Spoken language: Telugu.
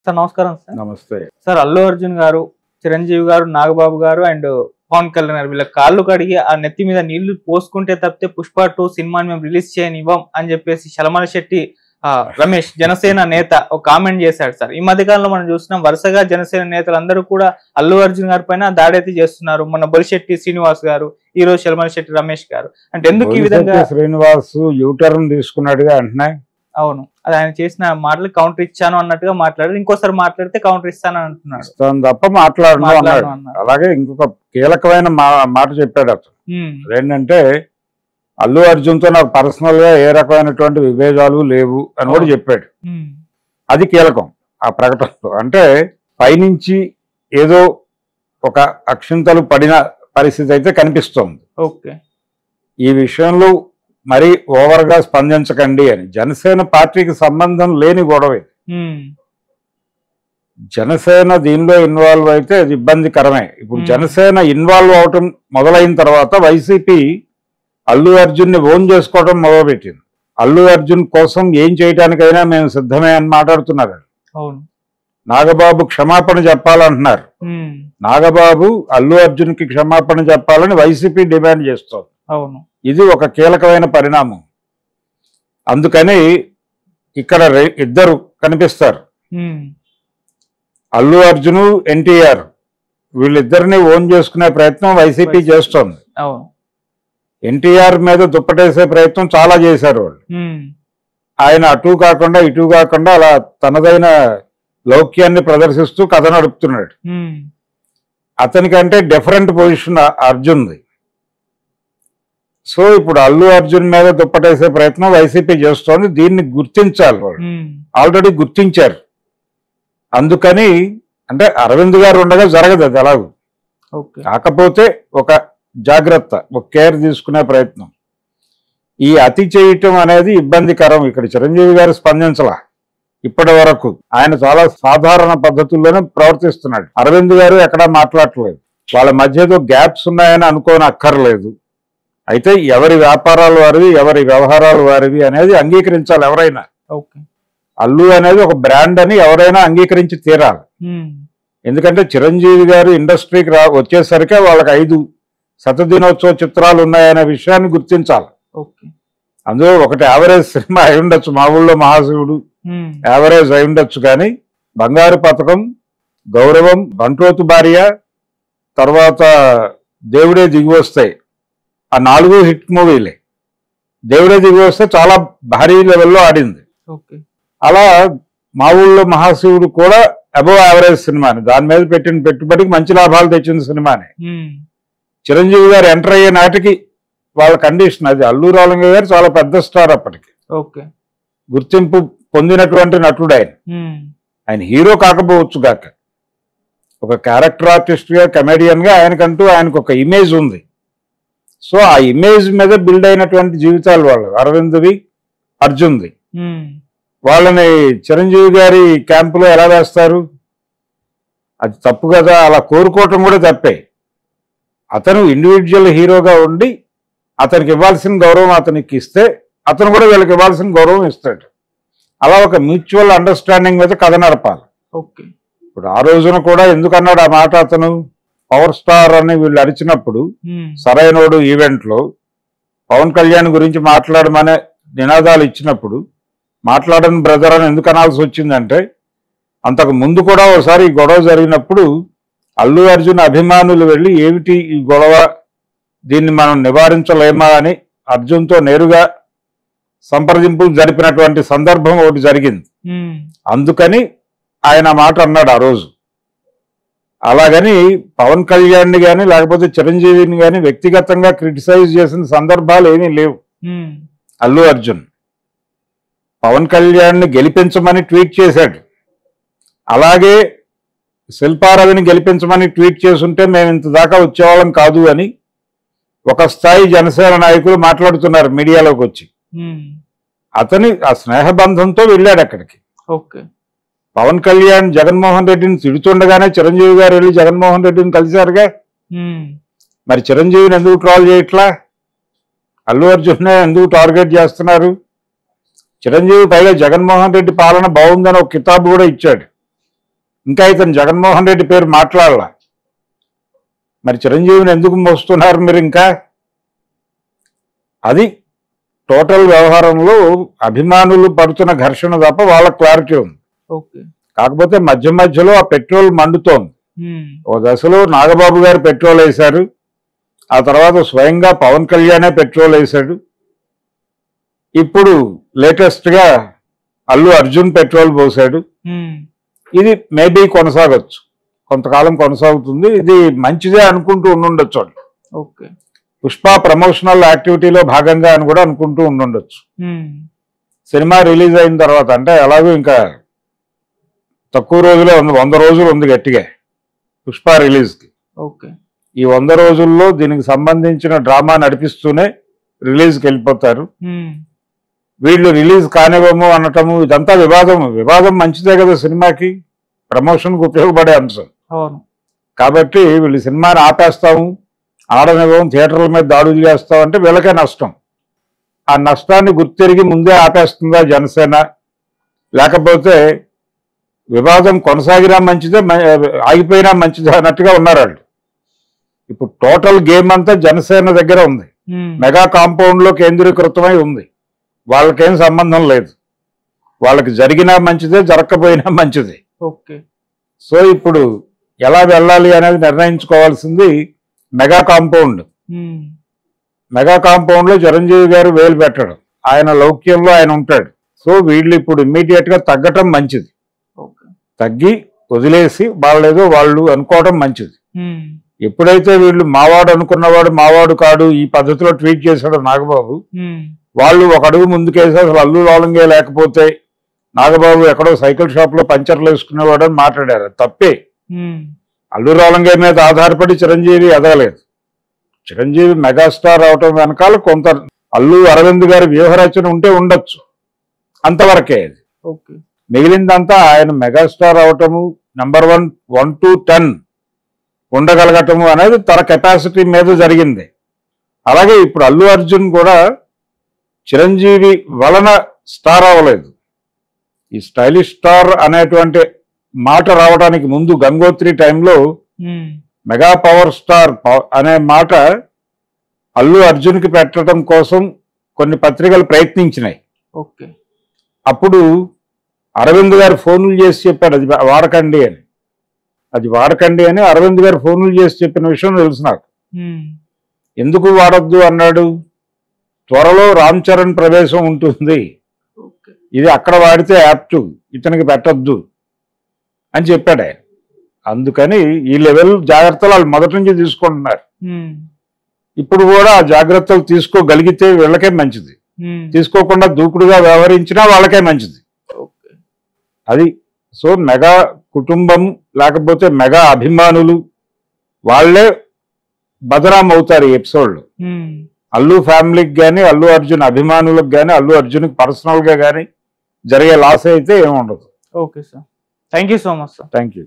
సార్ నమస్కారం సార్. నమస్తే సార్ అల్లు అర్జున్ గారు, చిరంజీవి గారు, నాగబాబు గారు అండ్ పవన్ కళ్యాణ్ గారు వీళ్ళ కాళ్ళు కడిగి ఆ నెత్తి మీద నీళ్లు పోసుకుంటే తప్పితే పుష్ప 2 సినిమాని మేము రిలీజ్ చేయనివ్వం అని చెప్పేసి చలమల శెట్టి రమేష్ జనసేన నేత ఒక కామెంట్ చేశాడు సార్. ఈ మధ్య కాలంలో మనం చూస్తున్నాం వరుసగా జనసేన నేతలందరూ కూడా అల్లు అర్జున్ గారి పైన దాడైతే చేస్తున్నారు. మొన్న బొలిశెట్టి శ్రీనివాస్ గారు, ఈ రోజు చలమల శెట్టి రమేష్ గారు. అంటే ఎందుకు ఈ విధంగా శ్రీనివాస్ యూటర్న్ తీసుకున్నాడుగా అంటున్నాయి. అవును, అది ఆయన చేసిన మాటలు కౌంటర్ ఇచ్చాను అన్నట్టుగా మాట్లాడారు. ఇంకోసారి మాట్లాడితే కౌంటర్ ఇస్తాను అంటున్నాడు తప్ప మాట్లాడను అన్నాడు. అలాగే ఇంకొక కీలకమైన మాట చెప్పాడు అతను. ఏంటంటే అల్లు అర్జున్ తో నాకు పర్సనల్ గా ఏ రకమైనటువంటి విభేదాలు లేవు అని కూడా చెప్పాడు. అది కీలకం ఆ ప్రకటనలో. అంటే పైనుంచి ఏదో ఒక అక్షింతలు పడిన పరిస్థితి అయితే కనిపిస్తోంది. ఈ విషయంలో మరి ఓవర్ గా స్పందించకండి అని. జనసేన పార్టీకి సంబంధం లేని గొడవ ఇది. జనసేన దీనిలో ఇన్వాల్వ్ అయితే అది ఇబ్బందికరమే. ఇప్పుడు జనసేన ఇన్వాల్వ్ అవటం మొదలైన తర్వాత వైసీపీ అల్లు అర్జున్ ని ఓన్ చేసుకోవడం మొదలుపెట్టింది. అల్లు అర్జున్ కోసం ఏం చేయడానికైనా మేము సిద్ధమే అని మాట్లాడుతున్నారు. నాగబాబు క్షమాపణ చెప్పాలంటున్నారు. నాగబాబు అల్లు అర్జున్ కి క్షమాపణ చెప్పాలని వైసీపీ డిమాండ్ చేస్తోంది. ఇది ఒక కీలకమైన పరిణామం. అందుకని ఇక్కడ ఇద్దరు కనిపిస్తారు, అల్లు అర్జున్, ఎన్టీఆర్. వీళ్ళిద్దరిని ఓన్ చేసుకునే ప్రయత్నం వైసీపీ చేస్తోంది. ఎన్టీఆర్ మీద దుప్పటేసే ప్రయత్నం చాలా చేశారు వాళ్ళు. ఆయన అటు కాకుండా ఇటు కాకుండా అలా తనదైన లౌక్యాన్ని ప్రదర్శిస్తూ కథ నడుపుతున్నాడు. అతనికంటే డిఫరెంట్ పొజిషన్ అర్జున్ది. సో ఇప్పుడు అల్లు అర్జున్ మీద దుప్పటేసే ప్రయత్నం వైసీపీ చేస్తోంది. దీన్ని గుర్తించాలి వాళ్ళు. ఆల్రెడీ గుర్తించారు. అందుకని అంటే అరవింద్ గారు ఉండగా జరగదు అది ఎలాగూ. కాకపోతే ఒక జాగ్రత్త, ఒక కేర్ తీసుకునే ప్రయత్నం. ఈ అతి చేయటం అనేది ఇబ్బందికరం. ఇక్కడ చిరంజీవి గారు స్పందించలా ఇప్పటి వరకు. ఆయన చాలా సాధారణ పద్ధతుల్లోనే ప్రవర్తిస్తున్నాడు. అరవింద్ గారు ఎక్కడా మాట్లాడట్లేదు. వాళ్ళ మధ్యలో గ్యాప్స్ ఉన్నాయని అనుకోని అక్కర్లేదు. అయితే ఎవరి వ్యాపారాలు వారివి, ఎవరి వ్యవహారాలు వారివి అనేది అంగీకరించాలి ఎవరైనా. అల్లు అనేది ఒక బ్రాండ్ అని ఎవరైనా అంగీకరించి తీరాలి. ఎందుకంటే చిరంజీవి గారు ఇండస్ట్రీకి వచ్చేసరికి వాళ్ళకి 5 శతదినోత్సవ చిత్రాలు ఉన్నాయనే విషయాన్ని గుర్తించాలి. అందులో ఒకటి యావరేజ్ సినిమా అయి ఉండొచ్చు, మా ఊళ్ళో మహాశివుడు యావరేజ్ అయి ఉండొచ్చు, కానీ బంగారు పథకం, గౌరవం, బంట్రోతు భార్య, తర్వాత దేవుడే దిగి వస్తాయి, ఆ 4 హిట్ మూవీలే. దేవుడే దిగి వస్తే చాలా భారీ లెవెల్లో ఆడింది. అలా మా ఊళ్ళో మహాశివుడు కూడా అబోవ్ యావరేజ్ సినిమాని, దాని మీద పెట్టిన పెట్టుబడికి మంచి లాభాలు తెచ్చిన సినిమాని. చిరంజీవి గారు ఎంటర్ అయ్యే నాటికి వాళ్ళ కండిషన్ అది. అల్లు రామలింగ గారు చాలా పెద్ద స్టార్ అప్పటికి, గుర్తింపు పొందినటువంటి నటుడు ఆయన. ఆయన హీరో కాకపోవచ్చు గాక, ఒక క్యారెక్టర్ ఆర్టిస్ట్ గా, కమెడియన్ గా ఆయనకు ఒక ఇమేజ్ ఉంది. సో ఆ ఇమేజ్ మీద బిల్డ్ అయినటువంటి జీవితాలు వాళ్ళు, అరవింద్వి, అర్జున్ది. వాళ్ళని చిరంజీవి గారి క్యాంపులో ఎలా వేస్తారు? అది తప్పు కదా. అలా కోరుకోవటం కూడా తప్పే. అతను ఇండివిజువల్ హీరోగా ఉండి అతనికి ఇవ్వాల్సిన గౌరవం అతనికి ఇస్తే అతను కూడా వీళ్ళకి ఇవ్వాల్సిన గౌరవం ఇస్తాడు. అలా ఒక మ్యూచువల్ అండర్స్టాండింగ్ మీద కథ నడపాలి. ఇప్పుడు ఆ రోజున కూడా ఎందుకన్నాడు ఆ మాట అతను? పవర్ స్టార్ అని వీళ్ళు అరిచినప్పుడు సరైనోడు ఈవెంట్లో పవన్ కళ్యాణ్ గురించి మాట్లాడమనే నినాదాలు ఇచ్చినప్పుడు మాట్లాడని బ్రదర్ అని ఎందుకు అనాల్సి వచ్చిందంటే, అంతకు ముందు కూడా ఒకసారి ఈ గొడవ జరిగినప్పుడు అల్లు అర్జున్ అభిమానులు వెళ్ళి ఏమిటి ఈ గొడవ, దీన్ని మనం నివారించలేమా అని అర్జున్తో నేరుగా సంప్రదింపులు జరిపినటువంటి సందర్భం ఒకటి జరిగింది. అందుకని ఆయన మాట అన్నాడు ఆ రోజు. అలాగని పవన్ కళ్యాణ్ని కానీ లేకపోతే చిరంజీవిని కానీ వ్యక్తిగతంగా క్రిటిసైజ్ చేసిన సందర్భాలు ఏమీ లేవు. అల్లు అర్జున్ పవన్ కళ్యాణ్ని గెలిపించమని ట్వీట్ చేశాడు. అలాగే శిల్పారవిని గెలిపించమని ట్వీట్ చేసుంటే మేము ఇంత దాకా వచ్చేవాళ్ళం కాదు అని ఒక స్థాయి జనసేన నాయకులు మాట్లాడుతున్నారు మీడియాలోకి వచ్చి. అతని ఆ స్నేహబంధంతో వెళ్ళాడు అక్కడికి. పవన్ కళ్యాణ్ జగన్మోహన్ రెడ్డిని తిడుతుండగానే చిరంజీవి గారు వెళ్ళి జగన్మోహన్ రెడ్డిని కలిశారుగా. మరి చిరంజీవిని ఎందుకు ట్రాల్ చేయట్లా? అల్లు అర్జున్ ఎందుకు టార్గెట్ చేస్తున్నారు? చిరంజీవి పైగా జగన్మోహన్ రెడ్డి పాలన బాగుందని ఒక కితాబు కూడా ఇచ్చాడు. ఇంకా ఇతను జగన్మోహన్ రెడ్డి పేరు మాట్లాడాల. మరి చిరంజీవిని ఎందుకు మోస్తున్నారు మీరు ఇంకా? అది టోటల్ వ్యవహారంలో అభిమానులు పడుతున్న ఘర్షణ తప్ప వాళ్ళకి క్లారిటీ ఉంది. కాకపోతే మధ్య మధ్యలో ఆ పెట్రోల్ మండుతోంది. ఓ దశలో నాగబాబు గారు పెట్రోల్ వేశారు, ఆ తర్వాత స్వయంగా పవన్ కళ్యాణే పెట్రోల్ వేశాడు. ఇప్పుడు లేటెస్ట్ గా అల్లు అర్జున్ పెట్రోల్ పోసాడు. ఇది మేబీ కొనసాగొచ్చు, కొంతకాలం కొనసాగుతుంది. ఇది మంచిదే అనుకుంటూ ఉండుండొచ్చు. పుష్ప ప్రమోషనల్ యాక్టివిటీలో భాగంగా అని కూడా అనుకుంటూ ఉండుండొచ్చు. సినిమా రిలీజ్ అయిన తర్వాత, అంటే ఎలాగో ఇంకా తక్కువ రోజులే ఉంది, 100 రోజులు ఉంది గట్టిగా పుష్ప రిలీజ్కి. ఈ 100 రోజుల్లో దీనికి సంబంధించిన డ్రామా నడిపిస్తూనే రిలీజ్కి వెళ్ళిపోతారు. వీళ్ళు రిలీజ్ కానివ్వము అనటము, ఇదంతా వివాదం మంచిదే కదా సినిమాకి, ప్రమోషన్కి ఉపయోగపడే అంశం. కాబట్టి వీళ్ళు సినిమాని ఆపేస్తాము, ఆడనివ్వం, థియేటర్ల మీద దాడులు చేస్తాం అంటే వీళ్ళకే నష్టం. ఆ నష్టాన్ని గుర్తెరిగి ముందే ఆపేస్తుందా జనసేన, లేకపోతే వివాదం కొనసాగినా మంచిదే ఆగిపోయినా మంచిదే అన్నట్టుగా ఉన్నారు వాళ్ళు. ఇప్పుడు టోటల్ గేమ్ అంతా జనసేన దగ్గర ఉంది, మెగా కాంపౌండ్ లో కేంద్రీకృతమై ఉంది. వాళ్ళకేం సంబంధం లేదు, వాళ్ళకి జరిగినా మంచిదే జరగకపోయినా మంచిదే. సో ఇప్పుడు ఎలా వెళ్ళాలి అనేది నిర్ణయించుకోవాల్సింది మెగా కాంపౌండ్. మెగా కాంపౌండ్ లో చిరంజీవి గారు వేలు పెట్టడం, ఆయన లౌక్యంలో ఆయన ఉంటాడు. సో వీళ్ళు ఇప్పుడు ఇమ్మీడియట్ గా తగ్గటం మంచిది, తగ్గి వదిలేసి వాళ్ళేదో వాళ్ళు అనుకోవడం మంచిది. ఎప్పుడైతే వీళ్ళు మావాడు అనుకున్నవాడు మావాడు కాడు ఈ పద్ధతిలో ట్వీట్ చేశాడు నాగబాబు, వాళ్ళు ఒక అడుగు ముందుకేసి అసలు అల్లు రాలంగే లేకపోతే నాగబాబు ఎక్కడో సైకిల్ షాప్ లో పంచర్లు వేసుకునేవాడు అని మాట్లాడారు. తప్పే. అల్లు రాలంగే మీద ఆధారపడి చిరంజీవి ఎదగలేదు. చిరంజీవి మెగాస్టార్ అవటం వెనకాల కొంత అల్లు అరవింద్ గారి వ్యూహరచన ఉంటే ఉండొచ్చు, అంతవరకే. అది మిగిలిందంతా ఆయన మెగాస్టార్ అవటము, నెంబర్ 1 to 10 ఉండగలగటము అనేది తన కెపాసిటీ మీద జరిగింది. అలాగే ఇప్పుడు అల్లు అర్జున్ కూడా చిరంజీవి వలన స్టార్ అవ్వలేదు. ఈ స్టైలిష్ స్టార్ అనేటువంటి మాట రావడానికి ముందు గంగోత్రి టైంలో మెగా పవర్ స్టార్ అనే మాట అల్లు అర్జున్కి పెట్టడం కోసం కొన్ని పత్రికలు ప్రయత్నించినాయి. అప్పుడు అరవింద్ గారు ఫోన్లు చేసి చెప్పాడు అది వాడకండి అని. అది వాడకండి అని అరవింద్ గారు ఫోన్లు చేసి చెప్పిన విషయం తెలుసు నాకు. ఎందుకు వాడద్దు అన్నాడు? త్వరలో రామ్ చరణ్ ప్రవేశం ఉంటుంది, ఇది అక్కడ వాడితే యాప్టు, ఇతనికి పెట్టద్దు అని చెప్పాడు ఆయన. అందుకని ఈ లెవెల్ జాగ్రత్తలు వాళ్ళు మొదటి నుంచి తీసుకుంటున్నారు. ఇప్పుడు కూడా ఆ జాగ్రత్తలు తీసుకోగలిగితే వీళ్ళకే మంచిది, తీసుకోకుండా దూకుడుగా వ్యవహరించినా వాళ్ళకే మంచిది. అది. సో మెగా కుటుంబం లేకపోతే మెగా అభిమానులు వాళ్ళే బదనాం అవుతారు ఈ ఎపిసోడ్లో. అల్లు ఫ్యామిలీకి కానీ అల్లు అర్జున్ అభిమానులకు కానీ అల్లు అర్జున్కి పర్సనల్ గా కానీ జరిగే లాస్ అయితే ఏముండదు. Okay sir, thank you so much sir. Thank you.